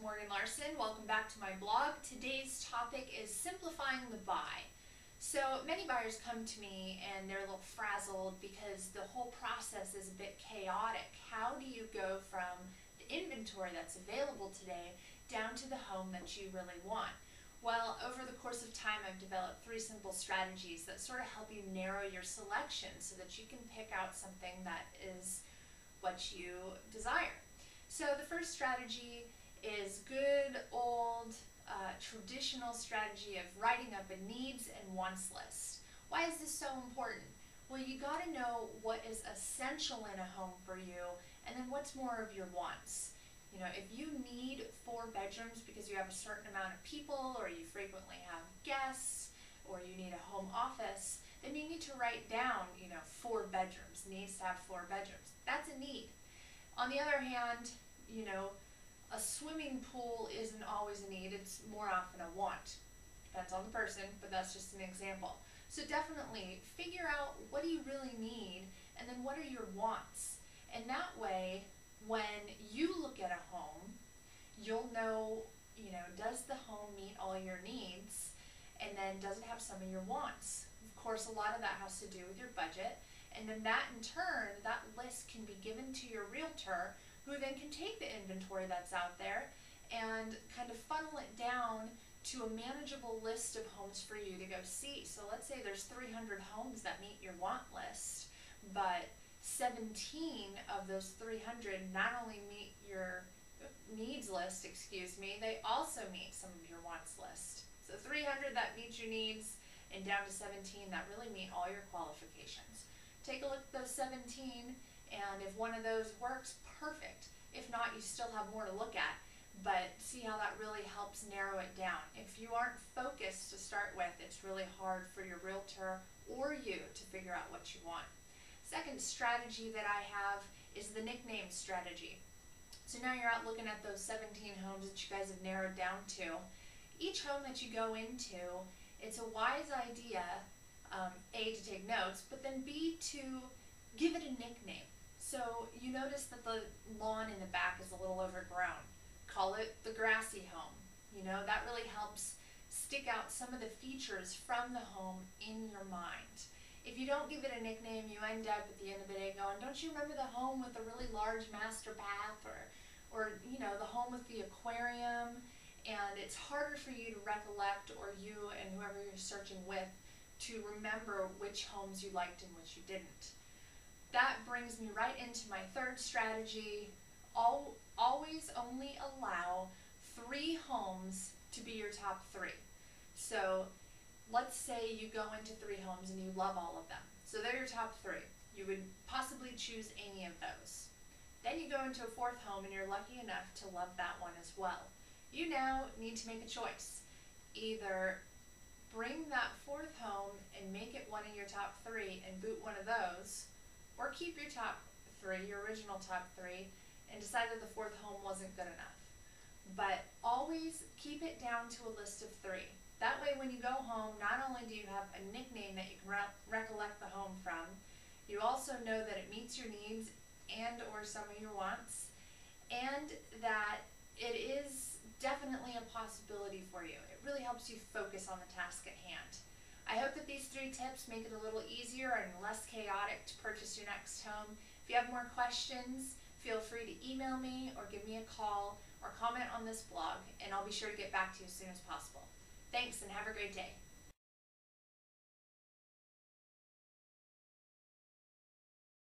Larson. Welcome back to my blog. Today's topic is simplifying the buy. So many buyers come to me and they're a little frazzled because the whole process is a bit chaotic. How do you go from the inventory that's available today down to the home that you really want? Well, over the course of time, I've developed 3 simple strategies that sort of help you narrow your selection so that you can pick out something that is what you desire. So the first strategy is good old traditional strategy of writing up a needs and wants list. Why is this so important? Well, you got to know what is essential in a home for you and then what's more of your wants. You know, if you need 4 bedrooms because you have a certain amount of people, or you frequently have guests, or you need a home office, then you need to write down, 4 bedrooms, needs to have 4 bedrooms. That's a need. On the other hand, a swimming pool isn't always a need, it's more often a want. Depends on the person, but that's just an example. So definitely figure out what do you really need and then what are your wants. And that way, when you look at a home, you'll know, does the home meet all your needs, and then does it have some of your wants? Of course, a lot of that has to do with your budget, and then that in turn, that list can be given to your realtor, who then can take the inventory that's out there and kind of funnel it down to a manageable list of homes for you to go see. So let's say there's 300 homes that meet your want list, but 17 of those 300 not only meet your needs list, they also meet some of your wants list. So 300 that meet your needs and down to 17 that really meet all your qualifications. Take a look at those 17, and if one of those works, perfect. If not, you still have more to look at, but see how that really helps narrow it down. If you aren't focused to start with, it's really hard for your realtor or you to figure out what you want. Second strategy that I have is the nickname strategy. So now you're out looking at those 17 homes that you guys have narrowed down to. Each home that you go into, it's a wise idea, A, to take notes, but then B, to give it a nickname. So you notice that the lawn in the back is a little overgrown. Call it the grassy home. That really helps stick out some of the features from the home in your mind. If you don't give it a nickname, you end up at the end of the day going, don't you remember the home with the really large master bath, or the home with the aquarium? And it's harder for you to recollect, or you and whoever you're searching with, to remember which homes you liked and which you didn't. That brings me right into my third strategy. Always only allow 3 homes to be your top 3. So let's say you go into 3 homes and you love all of them. So they're your top 3. You would possibly choose any of those. Then you go into a 4th home and you're lucky enough to love that one as well. You now need to make a choice. Either bring that 4th home and make it one of your top 3 and boot one of those, or keep your top 3, your original top 3, and decide that the 4th home wasn't good enough. But always keep it down to a list of 3. That way when you go home, not only do you have a nickname that you can recollect the home from, you also know that it meets your needs and or some of your wants, and that it is definitely a possibility for you. It really helps you focus on the task at hand. I hope that these 3 tips make it a little easier and less chaotic to purchase your next home. If you have more questions, feel free to email me or give me a call or comment on this blog, and I'll be sure to get back to you as soon as possible. Thanks, and have a great day.